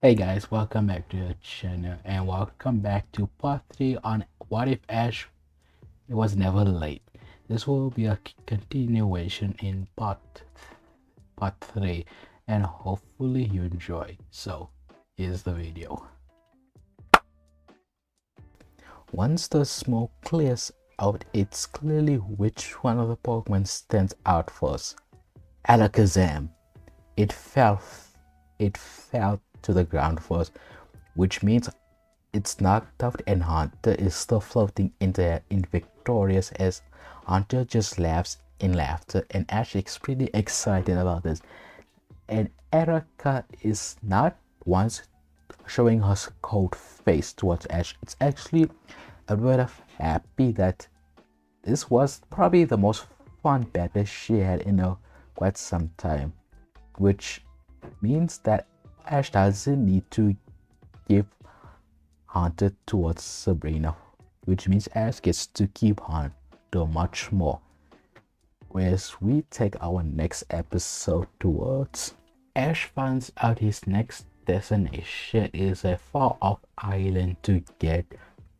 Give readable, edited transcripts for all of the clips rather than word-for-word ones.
Hey guys, welcome back to the channel and welcome back to part 3 on What If Ash Was Never Late. This will be a continuation in part 3 and hopefully you enjoy. So, here's the video. Once the smoke clears out, it's clearly which one of the Pokemon stands out first. Alakazam. It fell it fell to the ground first, which means it's knocked out and Hunter is still floating in the air in victorious as Hunter just laughs in laughter and Ash is pretty excited about this. And Erica is not once showing her cold face towards Ash. It's actually a bit of happy that this was probably the most fun battle she had in quite some time, which means that Ash doesn't need to give Hunter towards Sabrina, which means Ash gets to keep Hunter much more. Whereas we take our next episode towards Ash finds out his next destination is a far off island to get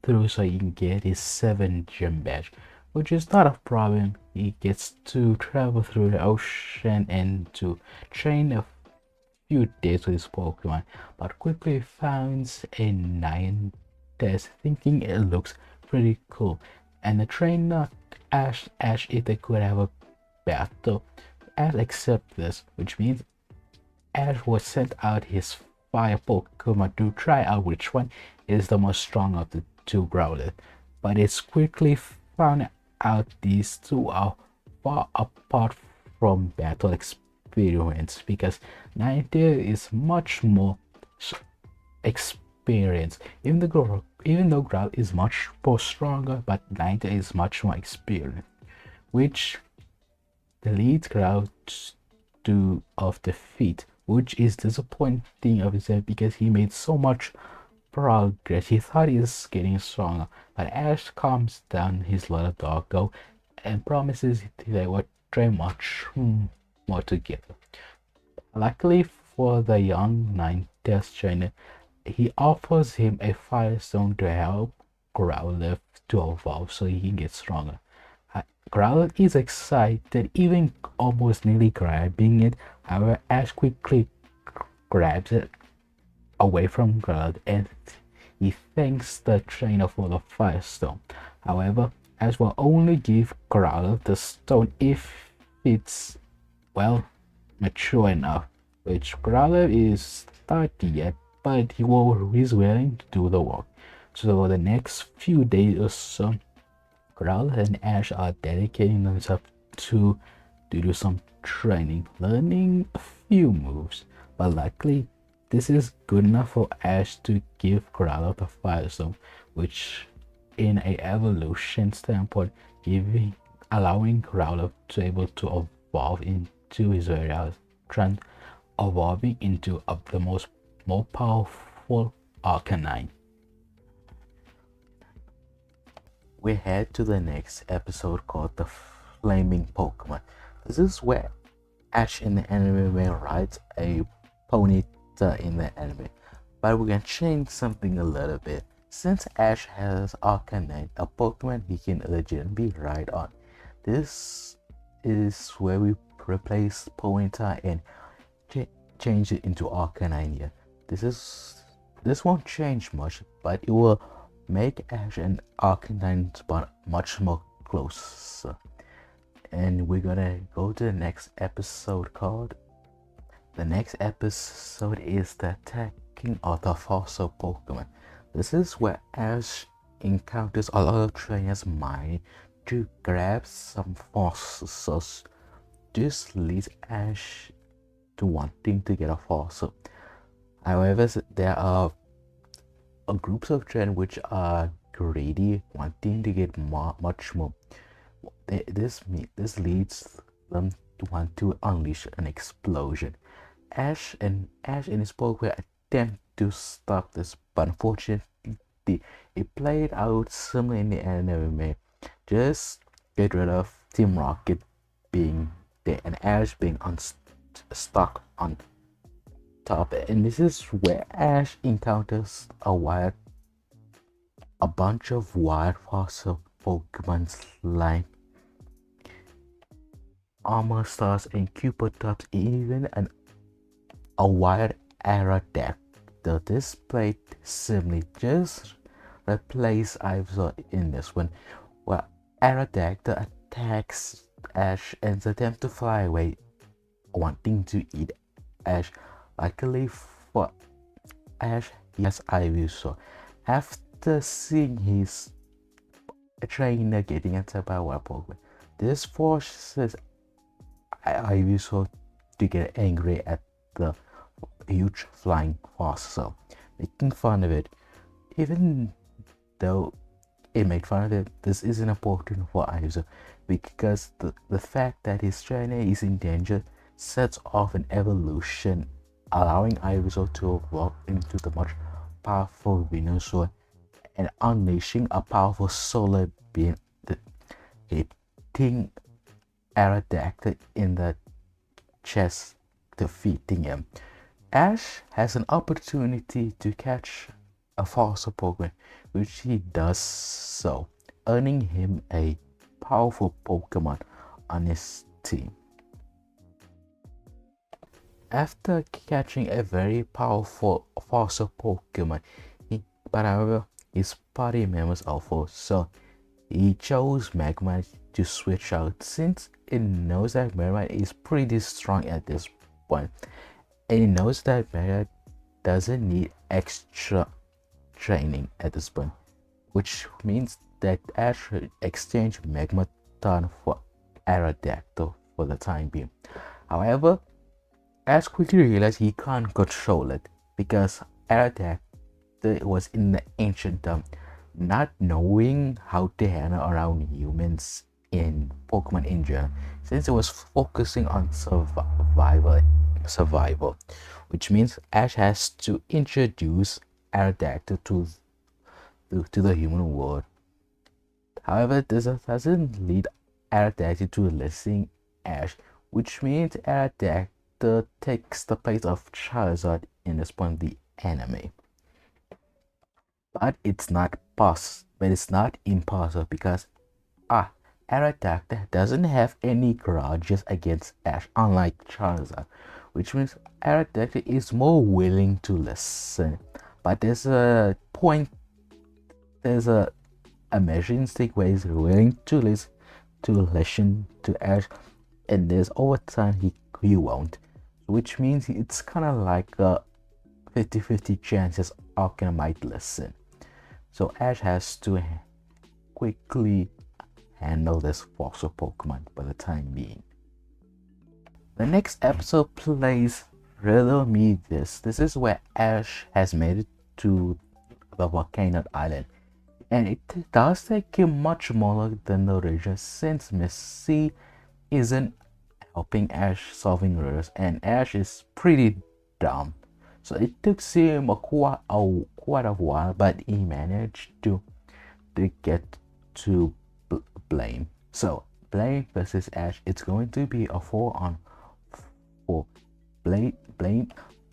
through so he can get his 7 gem badge, which is not a problem. He gets to travel through the ocean and to train a few days with his Pokemon, but quickly finds a 9 test thinking it looks pretty cool. And the trainer asks Ash if they could have a battle. Ash accepts this, which means Ash was sent out his fire Pokemon to try out which one is the most strong of the two Growlers. But it's quickly found out these two are far apart from battle experience because Ninetale is much more experienced. Even though Growl is much more stronger, but Ninetale is much more experienced, which leads Growl to of defeat, which is disappointing of himself because he made so much progress. He thought he was getting stronger, but Ash calms down his little doggo and promises they will try much more together. Luckily for the young Ninetales trainer, he offers him a Firestone to help Growlithe to evolve so he can get stronger. Growlithe is excited, even almost nearly grabbing it. However, Ash quickly grabs it away from Growlithe and he thanks the trainer for the Firestone. However, Ash will only give Growlithe the stone if it's, well, mature enough, which Growlithe is not yet, but he's willing to do the work. So the next few days or so, Growlithe and Ash are dedicating themselves to do some training, learning a few moves. But luckily, this is good enough for Ash to give Growlithe the Firestone, which in a evolution standpoint, allowing Growlithe to able to evolve into his various trend, evolving into the more powerful Arcanine. We head to the next episode called The Flaming Pokemon. This is where Ash in the anime rides a ponyta in the anime, but we can change something a little bit. Since Ash has Arcanine, a Pokemon he can legitimately ride on, this is where we replace Ponyta and change it into Arcanine here. This won't change much, but it will make Ash and Arcanine spot much more closer. And we're gonna go to the next episode called. The next episode is the attacking of the fossil Pokemon. This is where Ash encounters a lot of trainers' mind to grab some fossils. This leads Ash to wanting to get a fossil. However, there are groups of trainers which are greedy, wanting to get much more. This leads them to want to unleash an explosion. Ash and his Pokemon attempt to stop this, but unfortunately, it played out similar in the anime. Just get rid of Team Rocket being there and Ash being stuck on top, and this is where Ash encounters a bunch of wild fossil Pokemon like Armor Stars and Cupotops, even a wild Aerodactyl. This plate simply just replace Ivysaur in this one, where Aerodactyl attacks Ash and attempts to fly away, wanting to eat Ash. Luckily for Ash, he has Ivysaur. After seeing his trainer getting attacked by a wild Pokemon, this forces Ivysaur to get angry at the huge flying fossil, making fun of it. Even though it made fun of it, this isn't important for Ivysaur because the fact that his trainer is in danger sets off an evolution, allowing Ivysaur to evolve into the much powerful Venusaur and unleashing a powerful solar beam, hitting Aerodactyl in the chest, defeating him. Ash has an opportunity to catch a fossil Pokemon, which he does so, earning him a powerful Pokemon on his team. After catching a very powerful fossil Pokemon, however, his party members are full, so he chose Magmite to switch out since it knows that Magmite is pretty strong at this point, and it knows that Magmite doesn't need extra training at this point, which means that Ash should exchange Magmaton for Aerodactyl for the time being. However, Ash quickly realized he can't control it because Aerodactyl was in the ancient time, not knowing how to handle around humans in Pokemon in general, since it was focusing on survival, which means Ash has to introduce Aerodactyl to the human world. However, this doesn't lead Aerodactyl to listening Ash, which means Aerodactyl takes the place of Charizard in this point of the anime. But it's not impossible because Aerodactyl doesn't have any grudges against Ash, unlike Charizard, which means Aerodactyl is more willing to listen. But there's a measuring stick where he's willing to listen to Ash, and there's over time he won't, which means it's kind of like a 50-50 chances Arcanine might listen. So Ash has to quickly handle this fossil Pokemon for the time being. The next episode plays Riddle Me This. This is where Ash has made it to the volcano island, and it does take him much more than the original since Miss C isn't helping Ash solving riddles, and Ash is pretty dumb. So it took him quite a while, but he managed to get to Blaine. So Blaine versus Ash, it's going to be a 4-on-4.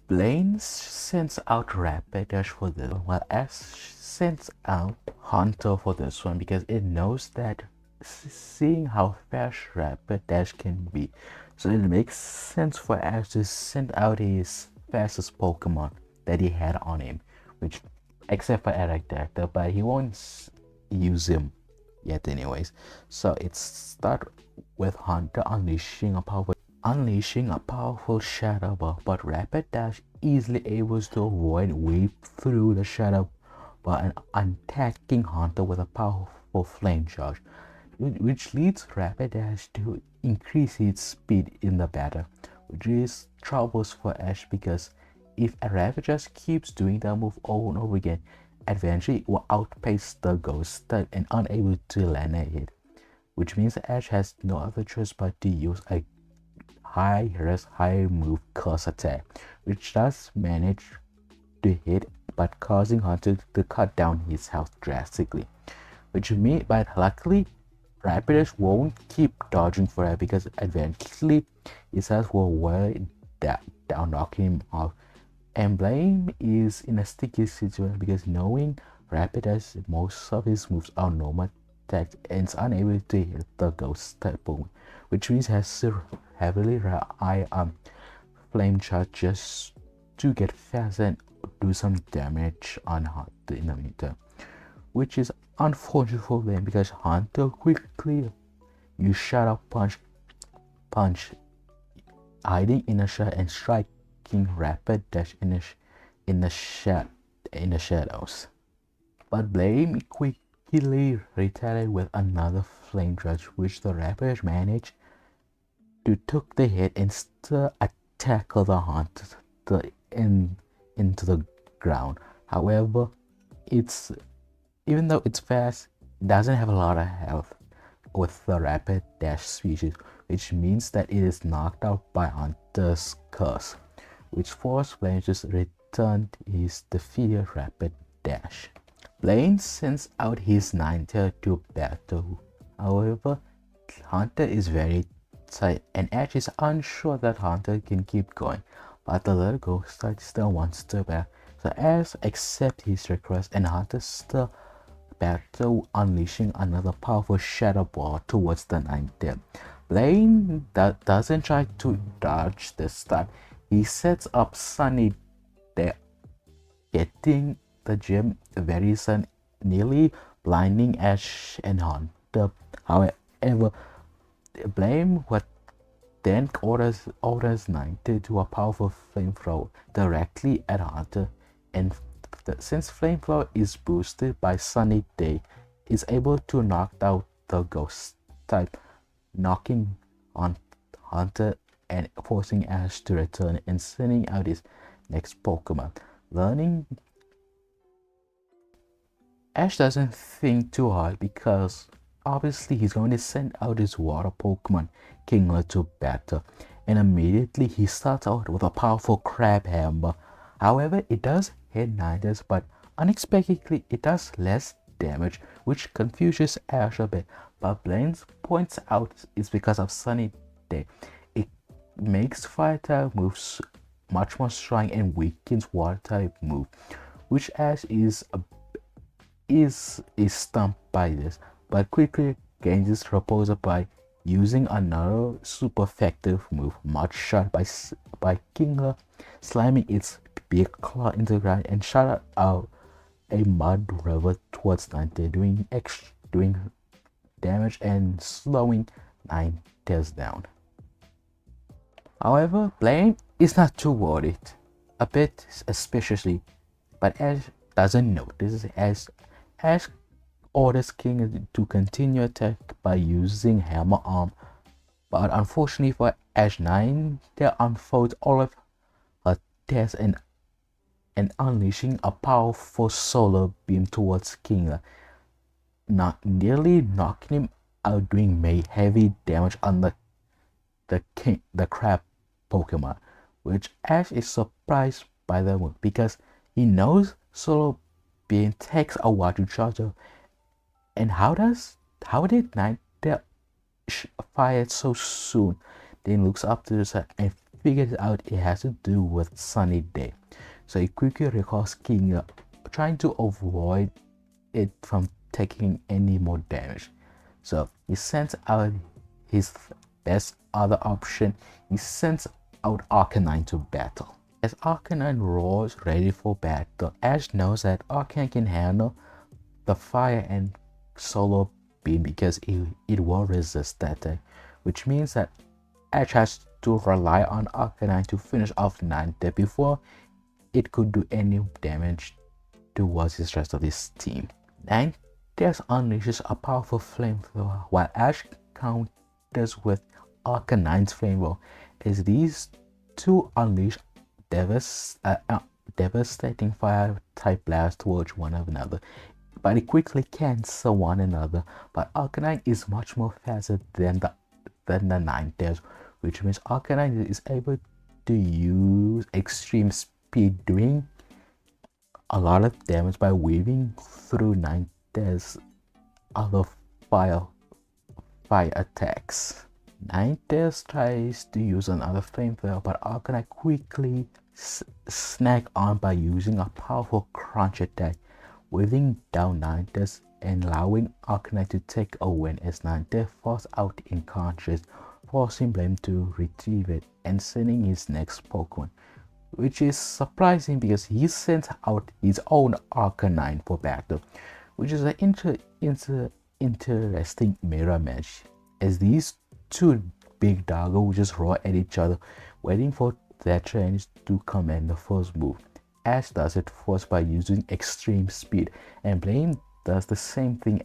Blaine sends out Rapidash for this one, while Ash sends out Hunter for this one because it knows that seeing how fast Rapidash can be, so it makes sense for Ash to send out his fastest Pokemon that he had on him, which except for Aerodactyl, but he won't use him yet anyways. So it starts with Hunter unleashing a powerful Shadow Ball, but Rapidash easily able to avoid wave through the Shadow Ball and attacking Hunter with a powerful Flame Charge, which leads Rapidash to increase its speed in the battle, which is troubles for Ash because if Rapidash keeps doing that move over and over again, eventually it will outpace the Ghost type and unable to land a hit, which means Ash has no other choice but to use a high risk, high move Curse Attack, which does manage to hit but causing Hunter to cut down his health drastically, but luckily Rapidash won't keep dodging forever because eventually his health will wear down, knocking him off, And Blaine is in a sticky situation because knowing Rapid as most of his moves are normal attack and is unable to hit the ghost type boom, which means he has to heavily rely on Flame Charge just to get fast and do some damage on Hunter in the meantime, which is unfortunate for them because Hunter quickly use Shadow Punch, hiding in a shot and striking Rapid Dash in the shadows. But Blaine quickly retaliated with another Flame Charge, which the Rapid managed to took the hit and still tackle the Hunter into the ground. However, even though it's fast, it doesn't have a lot of health with the Rapid Dash species, which means that it is knocked out by Hunter's curse, which forced Blaine to return his defeated Rapid Dash. Blaine sends out his Ninetales to battle. However, Hunter is very tight and Ash is unsure that Hunter can keep going, but the little ghost still wants to battle. So Ash accepts his request and Hunter still battle, unleashing another powerful shadow ball towards the Ninetales. Blaine doesn't try to dodge this time. He sets up Sunny Day, getting the gym very soon, nearly blinding Ash and Hunter. However, Blaine then orders Ninetales to a powerful flamethrower directly at Hunter, and since flamethrower is boosted by Sunny Day, is able to knock out the ghost type, knocking on Hunter and forcing Ash to return and sending out his next Pokemon. Learning, Ash doesn't think too hard because obviously he's going to send out his water Pokemon Kingler to battle, and immediately he starts out with a powerful Crab Hammer. However, it does hit Ninetales, but unexpectedly it does less damage, which confuses Ash a bit. But Blaine points out it's because of Sunny Day. It makes fire type moves much more strong and weakens water type move, which Ash is stumped by this, but quickly gains his proposal by using another super effective move, Mud Shot by Kingler, slamming its big claw into the ground and shot out a mud river towards Ninetales, doing damage and slowing Ninetales down. However, Blaine is not too worried, a bit especially, but Ash doesn't notice as Ash orders King to continue attack by using Hammer Arm, but unfortunately for Ash, Ninetales unfolds all of her tests and unleashing a powerful solar beam towards King, nearly knocking him out, doing heavy damage on the crab Pokemon, which Ash is surprised by the move because he knows solar beam takes a while to charge up. And how did Ninetales fire it so soon? Then looks up to the side and figures out it has to do with Sunny Day. So he quickly recalls King, trying to avoid it from taking any more damage. So he sends out his best other option. He sends out Arcanine to battle. As Arcanine roars ready for battle, Ash knows that Arcanine can handle the fire and solar beam because it will resist that attack, which means that Ash has to rely on Arcanine to finish off Ninetales before it could do any damage towards the rest of his team. Ninetales unleashes a powerful flamethrower while Ash counters with Arcanine's flamethrower, as these two unleash devastating fire type blasts towards one another, but they quickly cancel one another. But Arcanine is much more faster than the Ninetales, which means Arcanine is able to use extreme speed, doing a lot of damage by weaving through Ninetales' other fire attacks. Ninetales tries to use another flamethrower, but Arcanine quickly snag on by using a powerful crunch attack, waving down Ninetales and allowing Arcanine to take a win as Ninetales falls out unconscious, forcing Blaine to retrieve it and sending his next Pokemon, which is surprising because he sends out his own Arcanine for battle, which is an interesting mirror match, as these two big doggos just roar at each other, waiting for their chance to command the first move. Ash does it first by using extreme speed, and Blaine does the same thing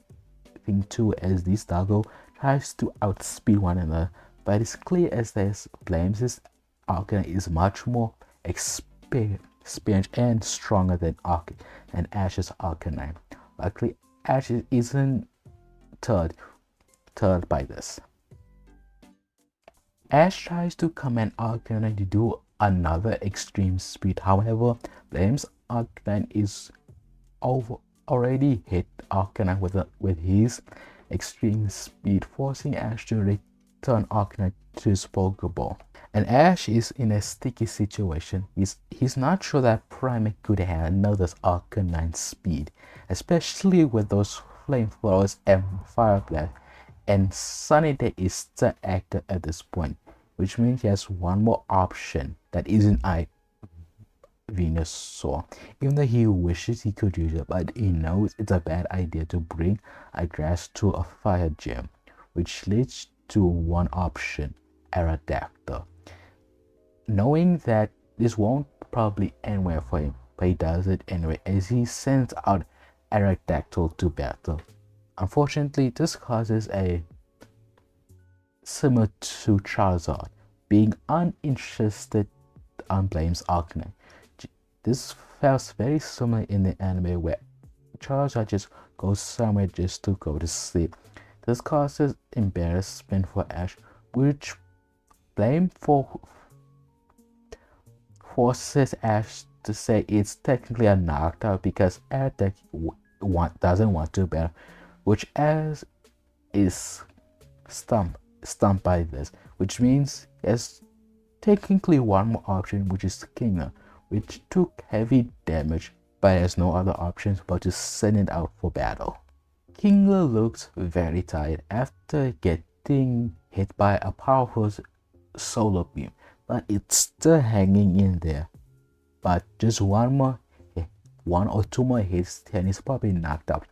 too, as this doggo tries to outspeed one another, but it's clear as this Blaine's Arcanine is much more experienced and stronger than Ash's Arcanine. Luckily, Ash isn't deterred by this. Ash tries to command Arcanine to do another extreme speed. However, Blaine's Arcanine is already hit Arcanine with his extreme speed, forcing Ash to return Arcanine to his Pokeball. And Ash is in a sticky situation. He's not sure that Primeape could handle this Arcanine speed, especially with those flamethrowers and fire blast. And Sunny Day is still active at this point, which means he has one more option that isn't Venusaur. Even though he wishes he could use it, but he knows it's a bad idea to bring a grass to a fire gym, which leads to one option, Aerodactyl. Knowing that this won't probably end well for him, but he does it anyway as he sends out Aerodactyl to battle. Unfortunately, this causes a similar to Charizard being uninterested on Blaine's Arcanine. This feels very similar in the anime where Charizard just goes somewhere just to go to sleep. This causes embarrassment for Ash, which Blaine forces Ash to say it's technically a knockout because Ash doesn't want to battle, which Ash is stumped by this, which means there's technically one more option, which is Kingler, which took heavy damage but has no other options but to send it out for battle. Kingler looks very tired after getting hit by a powerful solar beam, but it's still hanging in there. But just one or two more hits and he's probably knocked out,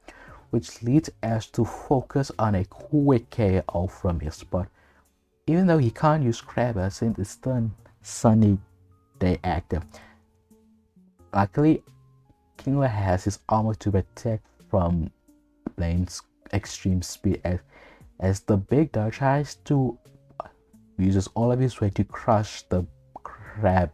which leads Ash to focus on a quick KO from his spot, even though he can't use Crabber since it's still Sunny Day active. Luckily, Kingler has his armor to protect from Blaine's extreme speed as the big dog tries to uses all of his weight to crush the crab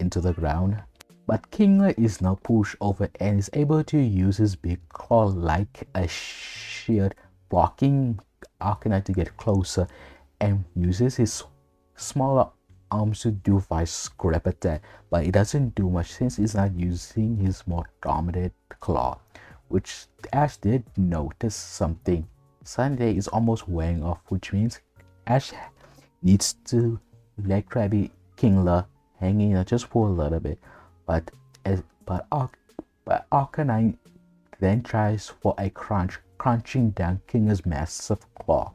into the ground. But Kingler is now pushed over and is able to use his big claw like a shield, blocking Arcanine to get closer, and uses his smaller arms to do vice grip attack, but it doesn't do much since he's not using his more dominant claw, which Ash did notice something. Sunday is almost wearing off, which means Ash needs to let Krabby Kingler hang in just for a little bit, but Arcanine then tries for a crunching down Kingler's massive claw.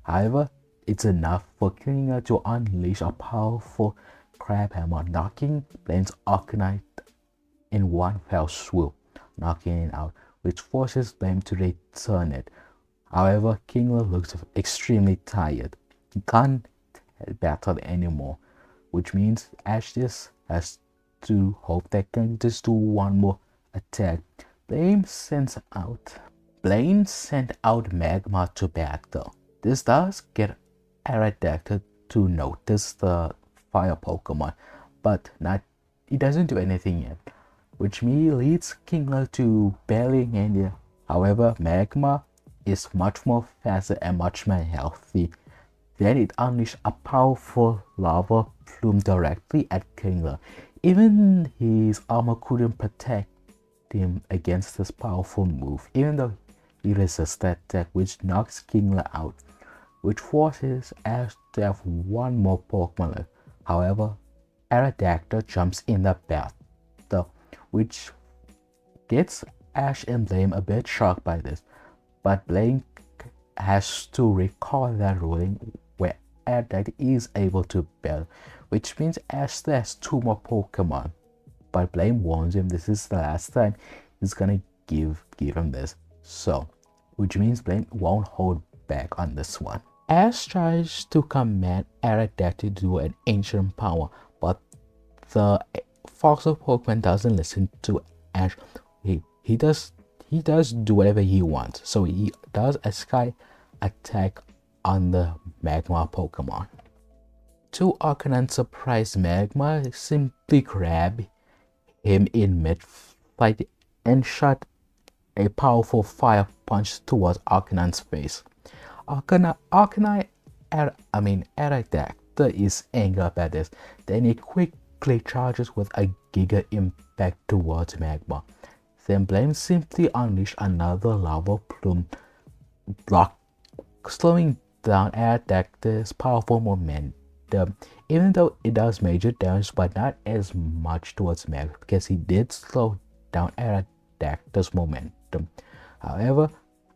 However, it's enough for Kingler to unleash a powerful crab hammer, knocking Blaine's Arcanine in one fell swoop, knocking it out, which forces Blaine to return it. However, Kingler looks extremely tired. He can't battle anymore, which means Ash just has to hope that can just do one more attack. Blaine sent out Magma to battle. This does get Aerodactyl to notice the fire Pokemon, but it doesn't do anything yet, which leads Kingler to bailing in. However, Magma is much more faster and much more healthy. Then it unleashed a powerful lava plume directly at Kingler. Even his armor couldn't protect him against this powerful move, even though he resists that attack, which knocks Kingler out, which forces Ash to have one more Pokemon left. However, Aerodactyl jumps in the bathtub, which gets Ash and Blaine a bit shocked by this. But Blaine has to recall that ruling where Aerodactyl is able to battle, which means Ash still has 2 more Pokemon. But Blaine warns him this is the last time he's gonna give him this. So, which means Blaine won't hold back on this one. Ash tries to command Aerodactyl to do an ancient power, but the fossil Pokemon doesn't listen to Ash. He does do whatever he wants. So he does a sky attack on the Magma Pokemon. 2 Arcanine surprise Magma simply grab him in mid-fight and shot a powerful fire punch towards Arcanine's face. Aerodactyl is angered by this. Then he quickly charges with a Giga Impact towards Magma. Then Blaine simply unleashed another lava plume, slowing down Aerodactyl's powerful momentum, even though it does major damage, but not as much towards Magma because he did slow down Aerodactyl's momentum. However,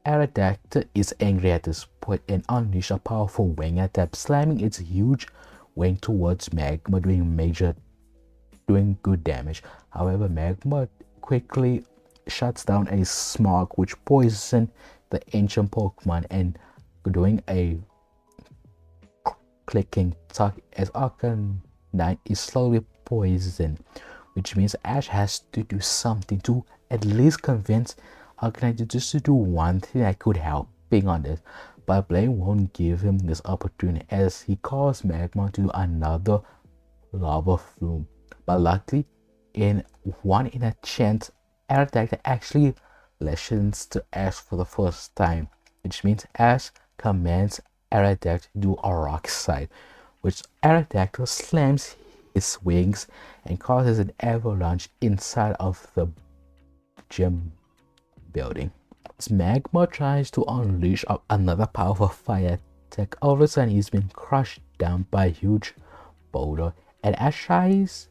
Aerodactyl is angry at this point and unleashed a powerful wing attack, slamming its huge wing towards Magma, doing good damage. However, Magma quickly shuts down a smog which poisoned the ancient Pokemon and doing a clicking talk as Arcanine is slowly poisoned, which means Ash has to do something to at least convince Arcanine just to do one thing that could help being on this. But Blaine won't give him this opportunity as he calls Magma to do another lava flume. But luckily, in a chance, Aerodactyl actually listens to Ash for the first time, which means Ash commands Aerodactyl to do a rock slide, which Aerodactyl slams his wings and causes an avalanche inside of the gym building. As Magma tries to unleash another powerful fire attack, all of a sudden he's been crushed down by a huge boulder, and Ash tries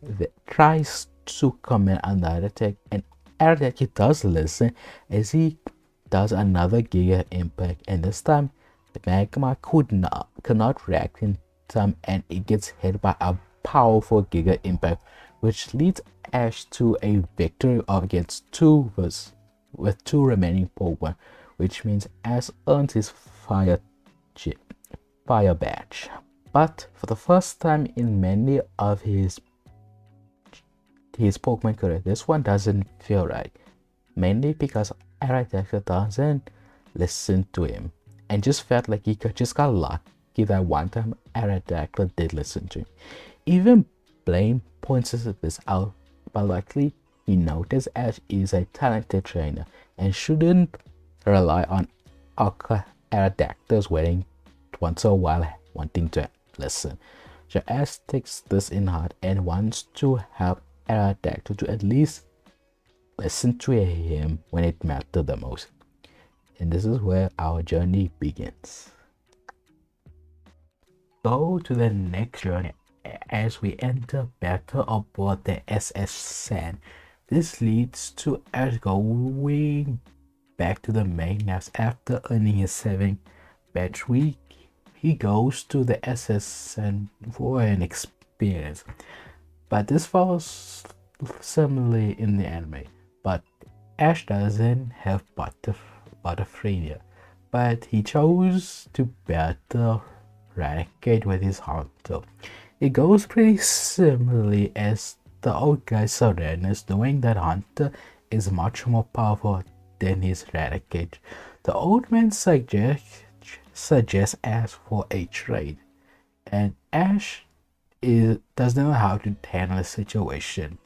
to command another attack, and Aerodactyl does listen as he does another Giga Impact, and this time the Magma cannot react in time and it gets hit by a powerful Giga Impact, which leads Ash to a victory against with 2 remaining Pokemon, which means Ash earns his fire badge. But for the first time in many of his Pokemon career, this one doesn't feel right, mainly because Aerodactyl doesn't listen to him and just felt like he just got lucky that one time Aerodactyl did listen to him. Even Blaine points this out, but luckily he noticed Ash is a talented trainer and shouldn't rely on Aerodactyl's waiting once in a while wanting to listen. So Ash takes this in heart and wants to help Aerodactyl to at least listen to him when it mattered the most. And this is where our journey begins. Go to the next journey as we enter battle aboard the SS Sand. This leads to Ash going back to the main maps after earning his 7th badge week. He goes to the SS Sand for an experience. But this follows similarly in the anime. But Ash doesn't have Butterfree, but he chose to battle Raticate with his Hunter. It goes pretty similarly as the old guy's surrenders, knowing that Hunter is much more powerful than his Raticate. The old man suggests Ash for a trade, and Ash doesn't know how to handle the situation.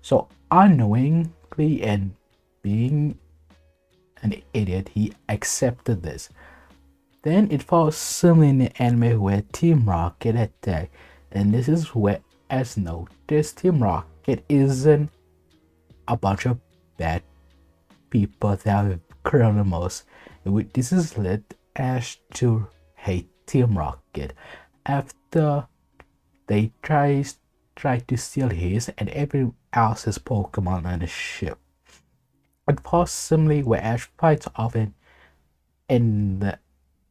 So unknowingly and being an idiot, he accepted this. Then it follows similar in the anime where Team Rocket attack, and this is where, as noticed, Team Rocket isn't a bunch of bad people that are criminals. This has led Ash to hate Team Rocket after they tries try to steal his and everyone else's Pokemon on the ship. And possibly where Ash fights off and the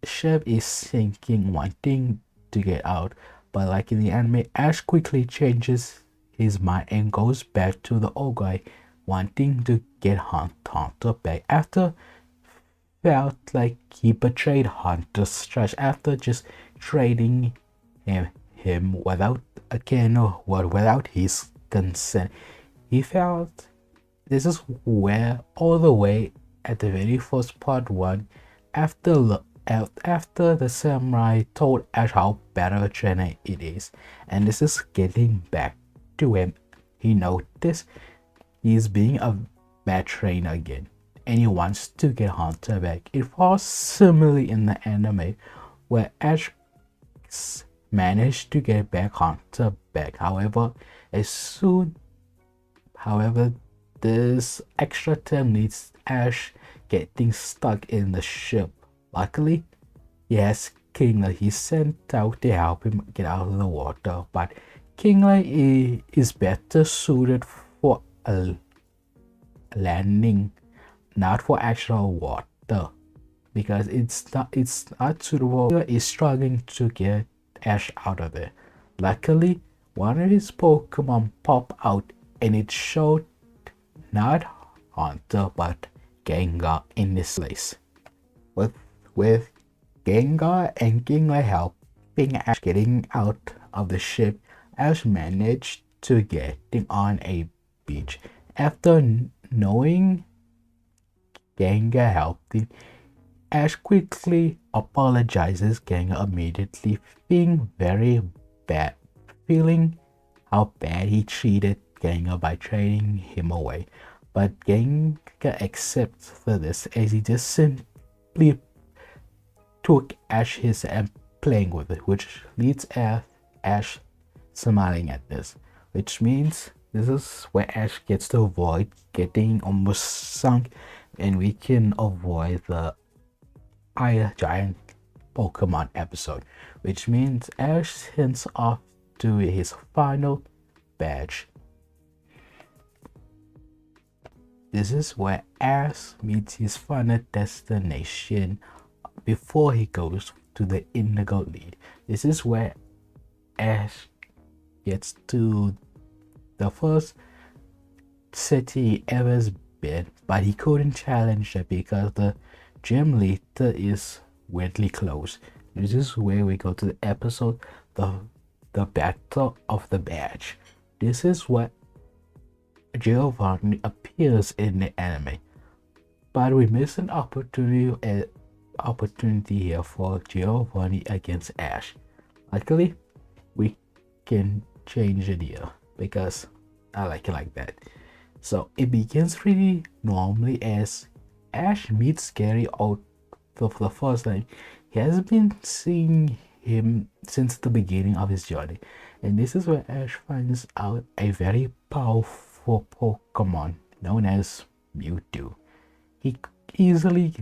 ship is sinking, wanting to get out. But like in the anime, Ash quickly changes his mind and goes back to the old guy, wanting to get Hunter back after felt like he betrayed Hunter's trust after just trading him without a kennel or without his consent. He felt this is where all the way at the very first part one, after the samurai told Ash how bad of a trainer it is, and this is getting back to him. He noticed he's being a bad trainer again, and he wants to get Hunter back. It falls similarly in the anime, where Ash managed to get back Hunter back. However, this extra time needs Ash getting stuck in the ship. Luckily, he has Kingler. He's sent out to help him get out of the water, but Kingler is better suited for a landing, not for actual water, because it's not suitable. Kingler is struggling to get Ash out of there. Luckily, one of his Pokemon popped out, and it showed not Hunter but Gengar in this place. With Gengar and Kingler helping Ash getting out of the ship, Ash managed to getting on a beach. After knowing Gengar helped him, Ash quickly apologizes. Gengar immediately feeling very bad, feeling how bad he treated Gengar by trading him away. But Gengar accepts for this as he just simply took Ash his and playing with it, which leads Ash smiling at this, which means this is where Ash gets to avoid getting almost sunk, and we can avoid the Iron Giant Pokemon episode, which means Ash hints off to his final badge. This is where Ash meets his final destination before he goes to the Indigo Lead. This is where Ash gets to the first city he ever been, but he couldn't challenge it because the gym leader is weirdly close. This is where we go to the episode, the Battle of the Badge. This is what Giovanni appears in the anime, but we miss an opportunity here for Giovanni against Ash. Luckily, we can change it here because I like it like that. So it begins pretty normally as Ash meets Gary out for the first time. He hasn't been seeing him since the beginning of his journey, and this is where Ash finds out a very powerful Pokemon known as Mewtwo. He easily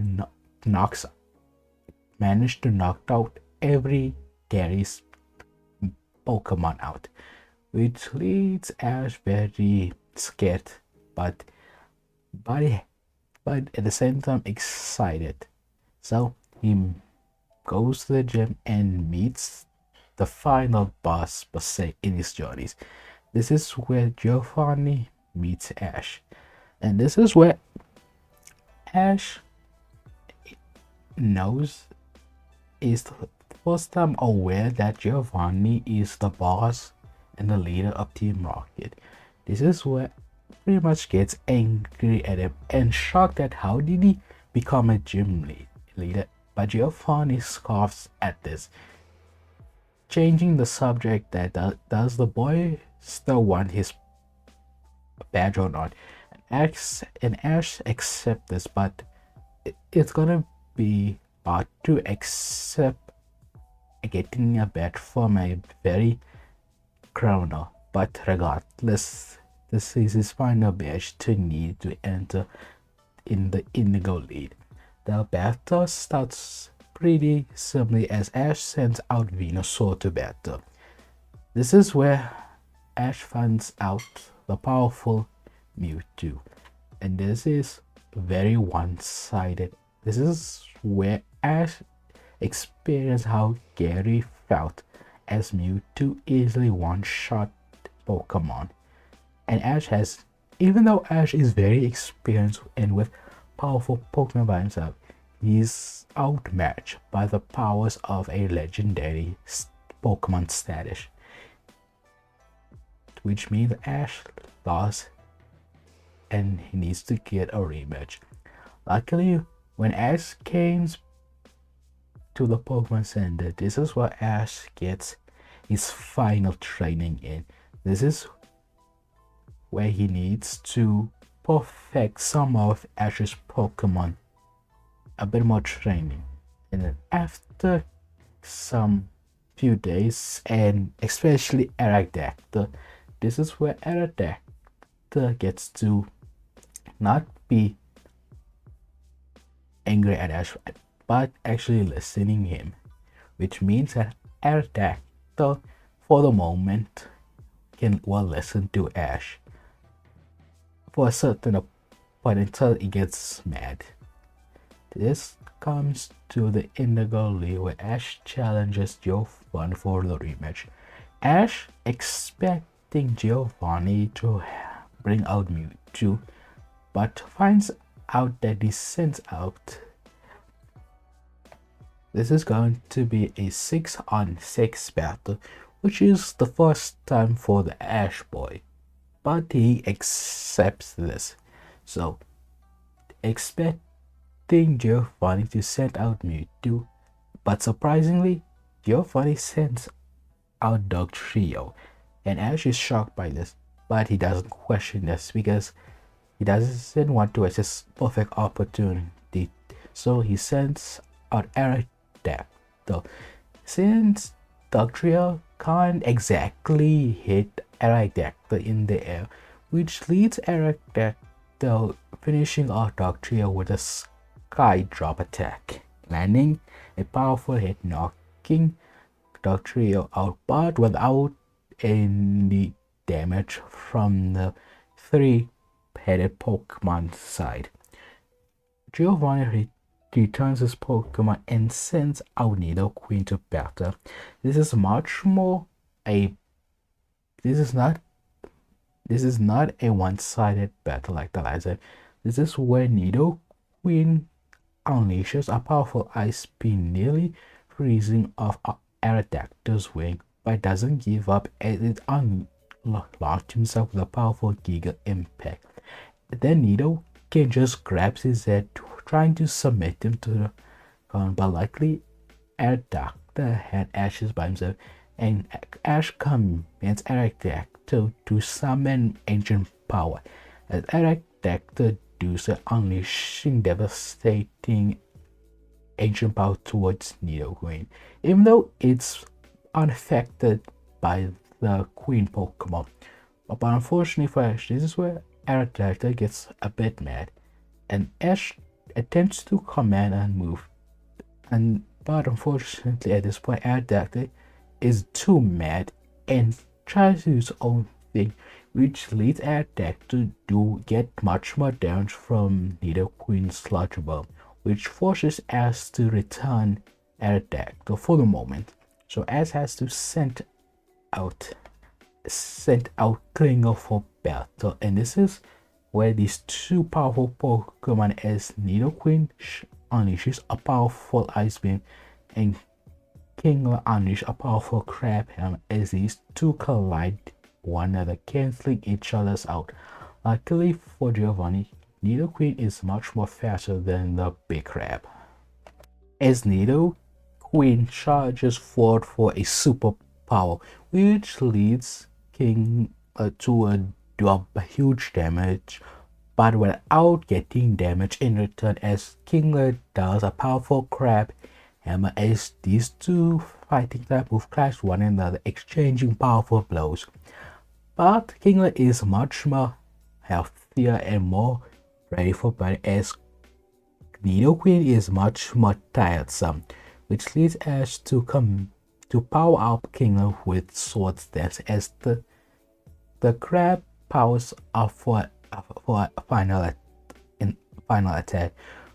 managed to knock out every Gary's Pokemon out, which leaves Ash very scared, but at the same time excited. So he goes to the gym and meets the final boss per se in his journeys. This is where Giovanni meets Ash, and this is where Ash is the first time aware that Giovanni is the boss and the leader of Team Rocket. This is where pretty much gets angry at him and shocked at how did he become a gym leader. But Giovanni scoffs at this, changing the subject that does the boy still want his badge or not. And Ash accepts this, but it's gonna be hard to accept getting a badge from a very criminal. But regardless, this is his final badge to need to enter in the Indigo Lead. The battle starts pretty simply as Ash sends out Venusaur to battle. This is where Ash finds out the powerful Mewtwo. And this is very one-sided. This is where Ash experienced how Gary felt, as Mewtwo easily one-shot Pokemon. And Ash has, even though Ash is very experienced and with powerful Pokemon by himself, he's outmatched by the powers of a legendary Pokemon status, which means Ash lost and he needs to get a rematch. Luckily, when Ash came to the Pokemon Center, this is where Ash gets his final training in. This is where he needs to perfect some of Ash's Pokemon, a bit more training. And then after some few days, and especially Aerodactyl, this is where Aerodactyl gets to not be angry at Ash, but actually listening him, which means that Aerodactyl, for the moment, can well listen to Ash for a certain point until he gets mad. This comes to the Indigo League where Ash challenges Giovanni for the rematch. Ash expecting Giovanni to bring out Mewtwo, but finds out that he sends out. This is going to be a 6-on-6 battle, which is the first time for the Ash boy, but he accepts this. So, expecting Giovanni to send out Mewtwo, but surprisingly, Giovanni sends out Dugtrio, and Ash is shocked by this, but he doesn't question this because he doesn't want to waste his perfect opportunity. So he sends out Aerodactyl. Since Dugtrio can't exactly hit Aerodactyl in the air, which leads Aerodactyl finishing off Dugtrio with a Sky Drop attack, landing a powerful hit, knocking Dugtrio out, but without any damage from the three-headed Pokemon side. Giovanni returns his Pokemon and sends out Nidoqueen to battle. This is much more a this is not a one-sided battle like the last time. This is where Nidoqueen unleashes a powerful ice beam, nearly freezing off Aerodactyl's wing, but doesn't give up as it unlocked himself with a powerful Giga Impact. Then Nidoqueen just grabs his head, trying to submit him to the ground, but luckily Aerodactyl had Ashes by himself, and Ash commands Aerodactyl to summon Ancient Power. As Aerodactyl do so, unleashing devastating Ancient Power towards Nidoqueen, even though it's unaffected by the Queen Pokemon. But unfortunately for Ash, this is where Aerodactyl gets a bit mad, and Ash attempts to command and move, but unfortunately at this point Aerodactyl is too mad and tries to do his own thing, which leads Aerodactyl to get much more damage from Nidoqueen's Sludge Bomb, which forces Ash to return Aerodactyl for the moment. So Ash has to send out Klinger for battle, and this is where these two powerful Pokemon, as Nidoqueen unleashes a powerful Ice Beam and Kingler unleashes a powerful Crab Hammer, as these two collide one another, cancelling each other's out. Luckily for Giovanni, Nidoqueen is much more faster than the Big Crab, as Nidoqueen charges forward for a superpower, which leads King to do a huge damage, but without getting damage in return, as Kingler does a powerful Crab Hammer, as these two fighting type move clash one another, exchanging powerful blows. But Kingler is much more healthier and more ready for battle, as Nidoqueen is much more tiresome, which leads Ash to power up Kingler with Sword Dance, as the The crab powers up for a final attack,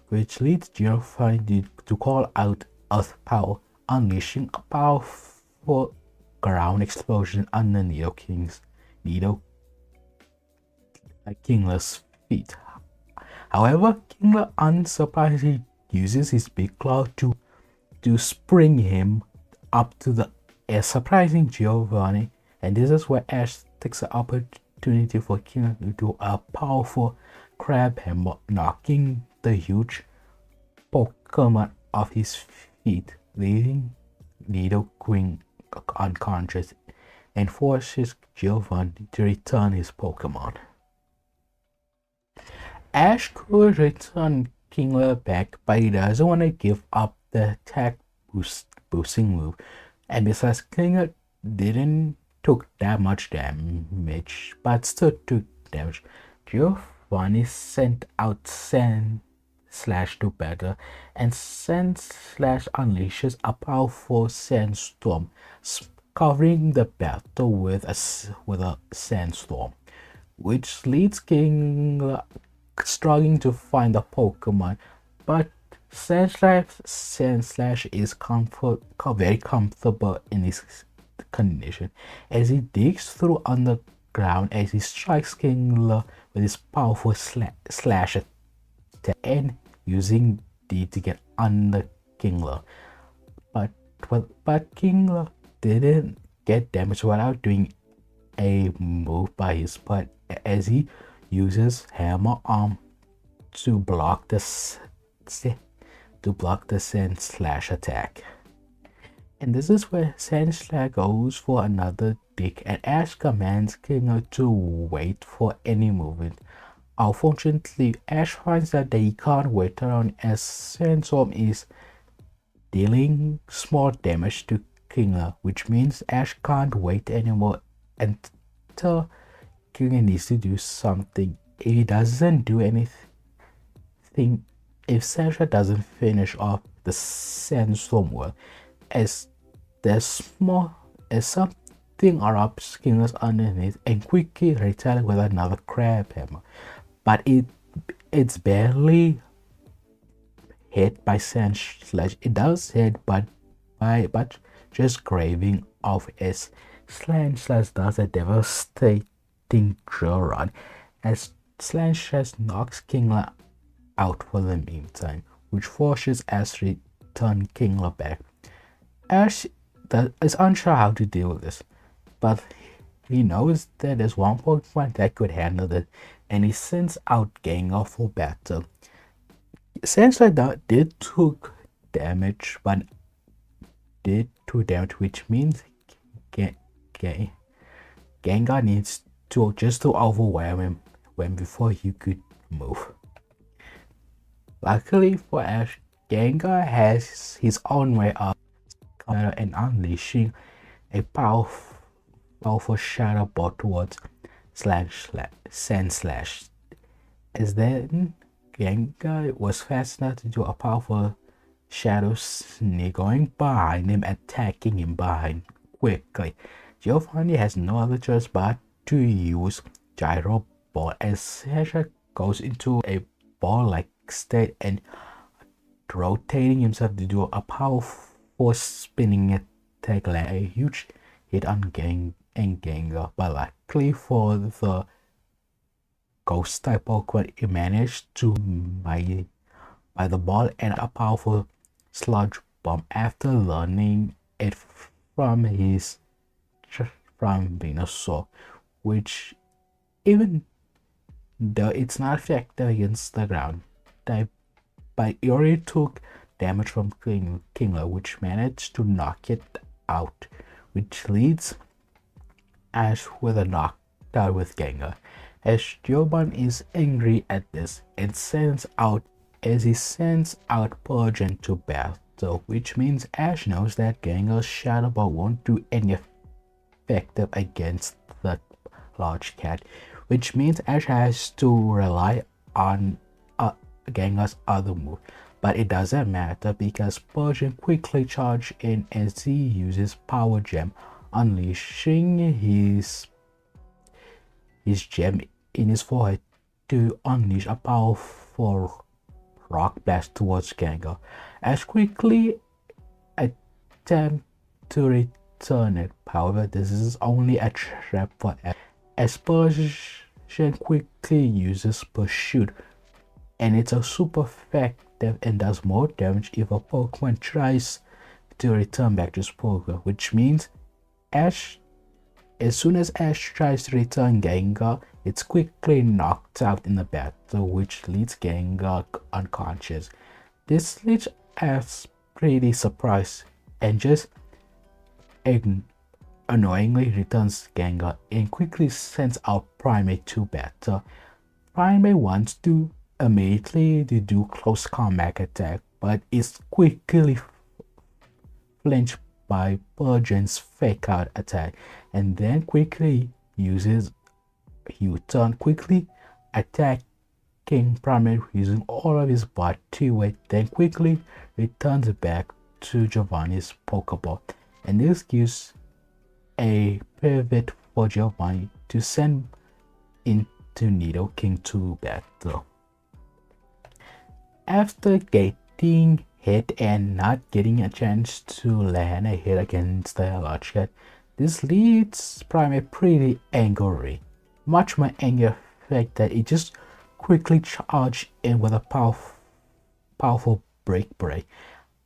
which leads Giovanni to call out Earth Power, unleashing a powerful ground explosion under Nido Kingler's feet. However, Kingler unsurprisingly uses his big claw to spring him up to the air, surprising Giovanni, and this is where Ash takes the opportunity for Kingler to do a powerful crab hammer, knocking the huge Pokemon off his feet, leaving Nido Queen unconscious, and forces Giovanni to return his Pokemon. Ash could return Kingler back, but he doesn't want to give up the attack boosting move. And besides, Kingler didn't took that much damage, but still took damage. Giovanni sent out Sand Slash to battle, and Sand Slash unleashes a powerful sandstorm, covering the battle with a sandstorm, which leads Kingler struggling to find the Pokemon, but Sand Slash is very comfortable in his condition as he digs through underground as he strikes Kingler with his powerful slash attack and using D to get under Kingler. But Kingler didn't get damaged without doing a move by his butt as he uses Hammer Arm to block the Sand Slash attack. And this is where Sand Slash goes for another dig, and Ash commands Kingler to wait for any movement. Unfortunately, Ash finds that he can't wait around as Sandstorm is dealing small damage to Kingler, which means Ash can't wait anymore until Kingler needs to do something. If he doesn't do anything, if Sandra doesn't finish off the Sandstorm world, as something erupts Kingler's underneath and quickly retaliates with another crab hammer, but it's barely hit by Sand Slash. It does hit, but just grazing off as Sand Slash does a devastating drill run, as Sand Slash knocks Kingler out for the meantime, which forces Ash to return Kingler back. Ash is unsure how to deal with this, but he knows that there's one Pokemon that could handle it, and he sends out Gengar for battle. Sandslash did took damage, but did 2 damage, which means Gengar needs to overwhelm him before he could move. Luckily for Ash, Gengar has his own way of and unleashing a powerful shadow ball towards Sand Slash. As then Gengar was fast enough to do a powerful shadow sneak going behind him, attacking him behind quickly. Giovanni has no other choice but to use Gyro Ball as Sasha goes into a ball-like state and rotating himself to do a powerful spinning attack, like a huge hit on Gengar. But luckily for the ghost type Pokemon, he managed to by the ball and a powerful sludge bomb after learning it from Venusaur, which even though it's not effective against the ground type, but it already took damage from Kingler, which managed to knock it out, which leads Ash with a knockdown with Gengar. As Giovanni is angry at this and sends out Purgeon to battle, which means Ash knows that Gengar's Shadow Ball won't do any effective against the large cat, which means Ash has to rely on Gengar's other move. But it doesn't matter because Purgeon quickly charges in as he uses Power Gem, unleashing his his gem in his forehead to unleash a powerful rock blast towards Gengar. Ash quickly attempts to return it. However, this is only a trap for Ash. As Persian quickly uses Pursuit, and it's a super effective and does more damage if a Pokemon tries to return back to its Pokemon, which means Ash, as soon as Ash tries to return Gengar, it's quickly knocked out in the battle, which leaves Gengar unconscious. This leaves Ash pretty surprised and just annoyingly returns Gengar and quickly sends out Primate to battle. Primate wants to immediately do close combat attack, but is quickly flinched by Persian's fake out attack, and then quickly uses U-turn, quickly attacking Primate using all of his body to wait, then quickly returns back to Giovanni's Pokeball, and this gives a pivot for Giovanni to send into Nidoking to battle. After getting hit and not getting a chance to land a hit against the large cat, this leads Primate pretty angry. Much more angry fact that it just quickly charged in with a powerful break,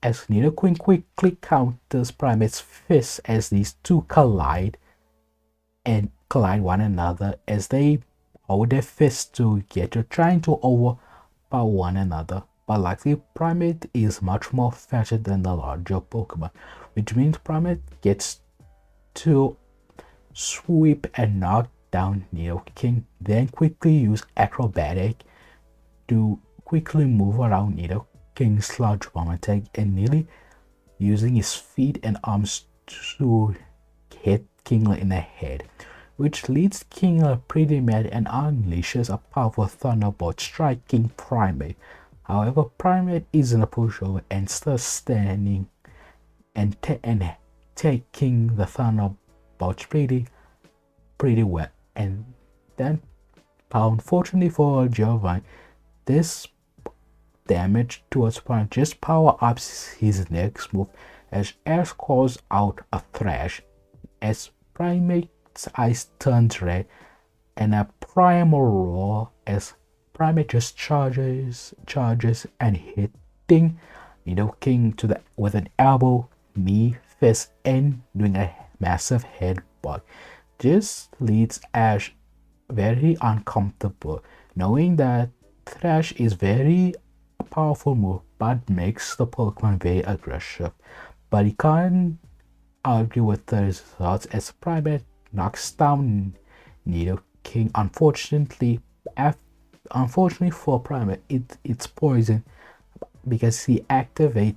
as Nidoking quickly counters Primate's fist as these two collide one another as they hold their fists together, trying to overpower one another. But luckily, Primate is much more faster than the larger Pokemon, which means Primate gets to sweep and knock down Nidoking, then quickly use Acrobatic to quickly move around Nidoking's large bomb attack and nearly using his feet and arms to hit Kingler in the head, which leads Kingler pretty mad and unleashes a powerful Thunderbolt, striking Primate. However, Primate isn't a pushover and still standing and taking the Thunderbolt pretty well. And then, unfortunately for Giovanni, this damage towards Primate just power ups his next move as Ash calls out a Thrash as Primate's eyes turns red and a primal roar as Primate just charges and hitting Nidoking with an elbow, knee, fist, and doing a massive headbutt. This leaves Ash very uncomfortable, knowing that Thrash is very powerful move but makes the Pokemon very aggressive. But he can't argue with the results as Primate knocks down Nidoking. Unfortunately for Primate, it's poison because he activates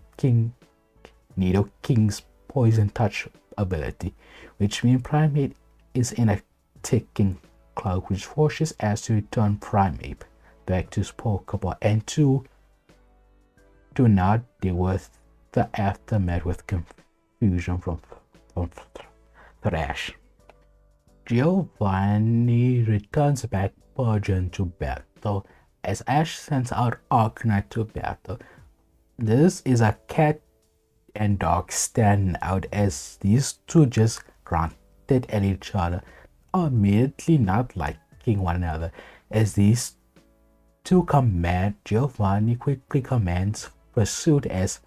Nidoking's poison touch ability, which means Primate is in a ticking clock, which forces Ash to return Primate back to his Pokeball and to not deal with the aftermath with confusion from Thrash. Giovanni returns back Persian to battle as Ash sends out Arcanine to battle. This is a cat and dog standout as these two just grunted at each other, immediately not liking one another. As these two command, Giovanni quickly commands Pursuit as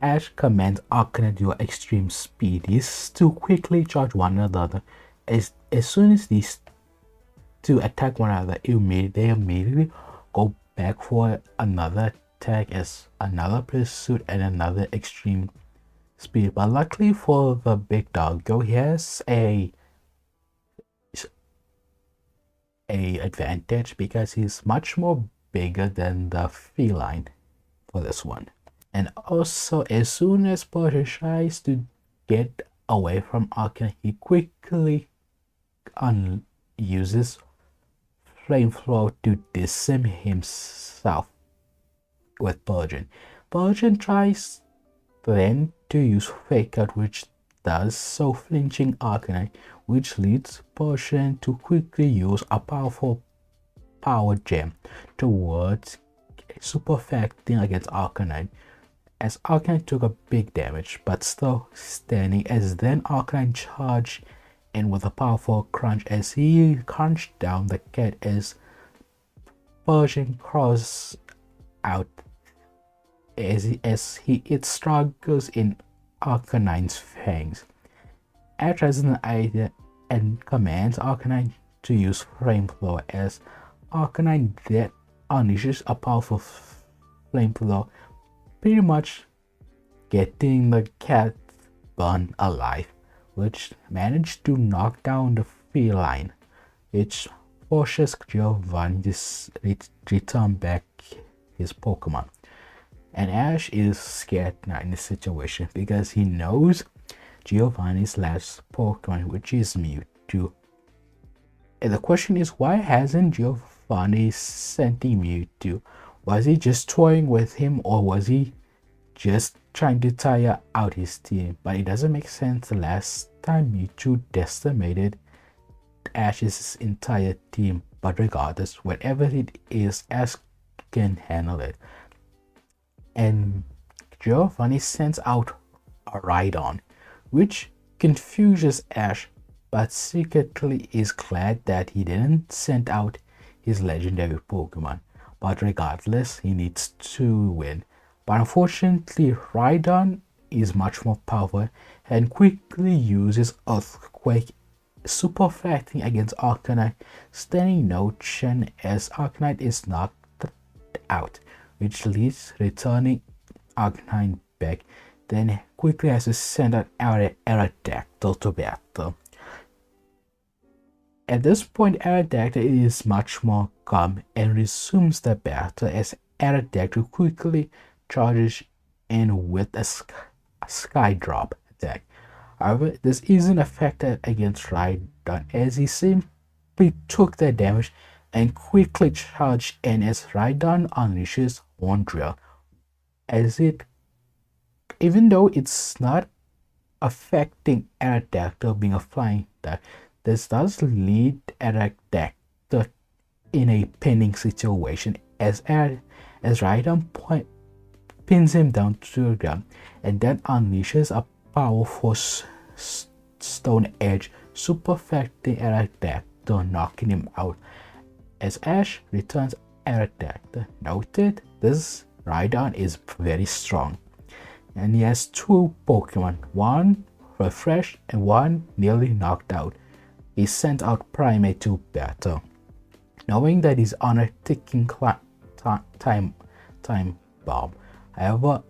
Ash commands Arcanine to extreme speed. These two quickly charge one another. As soon as these two attack one another, they immediately go back for another attack as another Pursuit and another extreme speed. But luckily for the big doggo, he has a advantage because he's much more bigger than the feline for this one. And also, as soon as Persian tries to get away from Arcanine, he quickly uses Flamethrower to disarm himself with Persian. Persian tries then to use Fake Out, which does so, flinching Arcanine, which leads Persian to quickly use a powerful power gem towards super effecting against Arcanine, as Arcanine took a big damage but still standing, as then Arcanine charged in with a powerful crunch as he crunched down the cat as Persian crawls out as it struggles in Arcanine's fangs. Ash has an idea and commands Arcanine to use Flamethrower, as Arcanine then unleashes a powerful Flamethrower, pretty much getting the cat burned alive, which managed to knock down the feline, which forces Giovanni to return back his Pokemon. And Ash is scared now in this situation because he knows Giovanni's last Pokemon, which is Mewtwo. And the question is, why hasn't Giovanni sent him Mewtwo? Was he just toying with him, or was he just trying to tire out his team? But it doesn't make sense. The last time Mewtwo decimated Ash's entire team. But regardless, whatever it is, Ash can handle it. And Giovanni sends out a Rhydon, which confuses Ash, but secretly is glad that he didn't send out his legendary Pokemon. But regardless, he needs to win. But unfortunately, Rhydon is much more powerful and quickly uses Earthquake, super effecting against Arcanine, standing no chance as Arcanine is knocked out, which leads returning Arcanine back. Then quickly has to send out Aerodactyl to battle. At this point, Aerodactyl is much more calm and resumes the battle as Aerodactyl quickly charges in with a Sky Drop attack. However, this isn't effective against Rhydon as he simply took the damage and quickly charged in as Rhydon unleashes Horn Drill. Even though it's not affecting Aerodactyl being a flying type, this does lead Aerodactyl in a pinning situation as Rhydon pins him down to the ground and then unleashes a powerful Stone Edge, super affecting Aerodactyl, knocking him out. As Ash returns Aerodactyl, noted this Rhydon is very strong, and he has two Pokemon, one refreshed and one nearly knocked out. He sent out Primate to battle, knowing that he's on a ticking time bomb. However,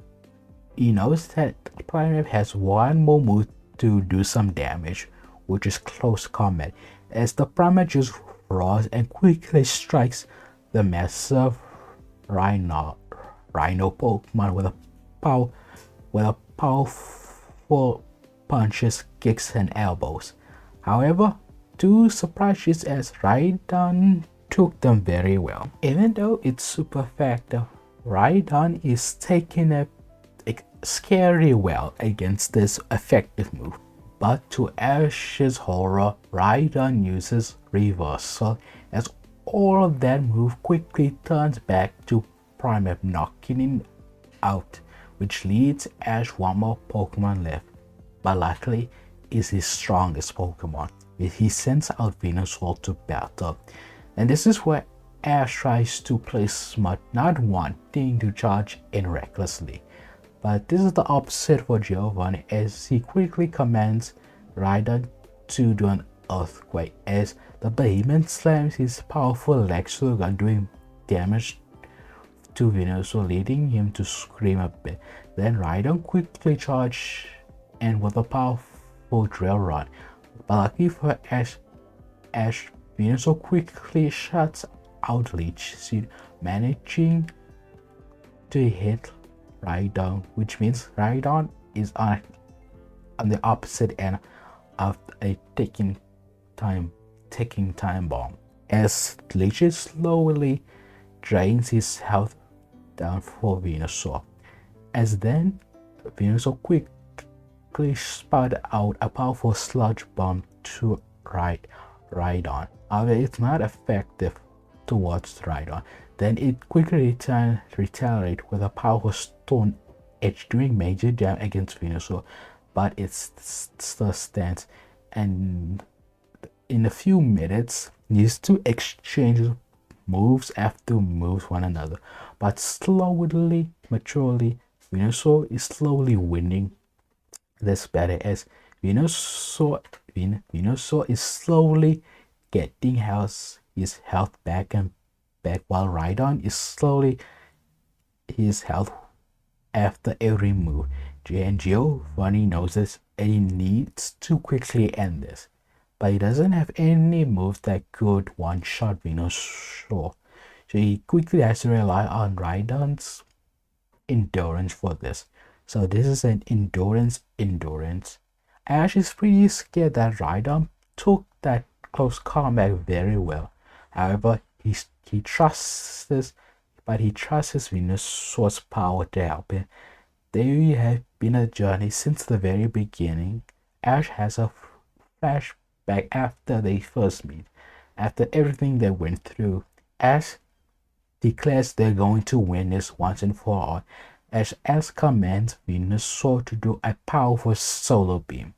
he knows that Primate has one more move to do some damage, which is Close Combat, as the Primate just roars and quickly strikes the massive Rhino Pokemon with a powerful punches, kicks, and elbows. However, two surprises as Rhydon took them very well. Even though it's super effective, Rhydon is taking it scary well against this effective move. But to Ash's horror, Rhydon uses Reversal as all of that move quickly turns back to Primate, knocking him out, which leads Ash one more Pokemon left. But luckily, is his strongest Pokemon. He sends out Venusaur to battle. And this is where Ash tries to play smart, not wanting to charge in recklessly. But this is the opposite for Giovanni, as he quickly commands Rhydon to do an Earthquake as the Behemoth slams his powerful legs to the gun, doing damage to Venusaur, leading him to scream a bit. Then Rhydon quickly charges and with a powerful Drill Run. But lucky for Ash, Venusaur quickly shuts out Leech Seed, managing to hit Rhydon, which means Rhydon is on the opposite end of a ticking time bomb, as Leech slowly drains his health down for Venusaur. As then Venusaur quickly spouted out a powerful sludge bomb to Rhydon. However, it's not effective towards Rhydon. Then it quickly retaliated with a powerful stone edge, doing major damage against Venusaur, but it still stands. And in a few minutes, these two exchange moves after moves one another, but slowly, maturely, Venusaur is slowly winning this battle as Venusaur is slowly getting his health back and back, while Rhydon is slowly his health after every move. And Giovanni knows this and he needs to quickly end this, but he doesn't have any moves that could one-shot Venusaur, so he quickly has to rely on Rhydon's endurance for this. So this is an endurance. Ash is pretty scared that Rhydon took that close combat very well. However, he trusts this, but he trusts his Venusaur's power to help him. There have been a journey since the very beginning. Ash has a flashback after they first meet. After everything they went through, Ash declares they're going to win this once and for all, as Ash commands Venusaur to do a powerful solar beam.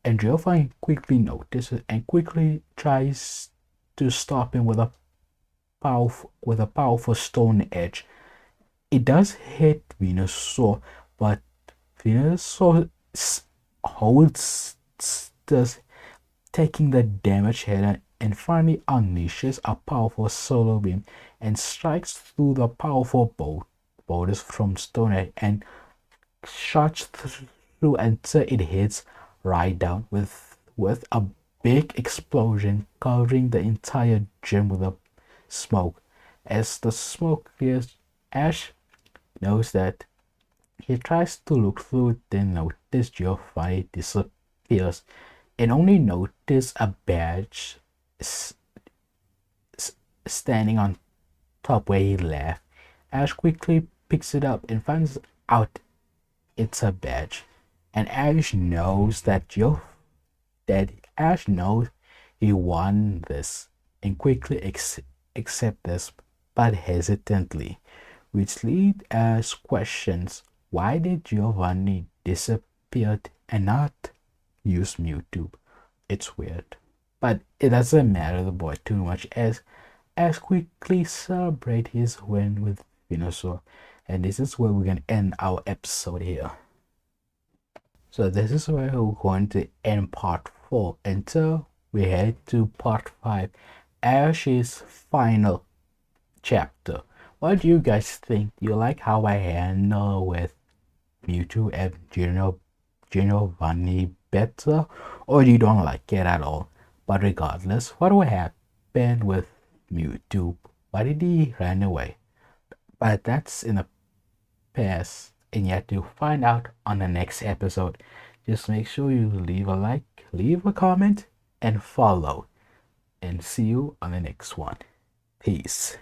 And Giovanni quickly notices and quickly tries to stop him with a powerful stone edge. It does hit Venusaur, but Venusaur holds still, taking the damage head and finally unleashes a powerful solar beam and strikes through the powerful boulders from Stone Edge and shots through until it hits Rhydon with a big explosion covering the entire gym with a smoke. As the smoke clears, Ash knows that. He tries to look through it, then notices Giovanni disappears and only notices a badge standing on top where he left. Ash quickly picks it up and finds out it's a badge. And Ash knows that Ash knows he won this and quickly accept this, but hesitantly, which lead Ash questions. Why did Giovanni disappear and not use Mewtwo? It's weird. But it doesn't matter the boy too much as quickly celebrate his win with Venusaur. And this is where we're going to end our episode here. So this is where we're going to end part 4 until we head to part 5, Ash's final chapter. What do you guys think? Do you like how I handle with Mewtwo and Giovanni better, or you don't like it at all? But regardless, what will happen with Mewtwo? Why did he run away? But that's in the past, and yet to find out on the next episode. Just make sure you leave a like, leave a comment, and follow. And see you on the next one. Peace.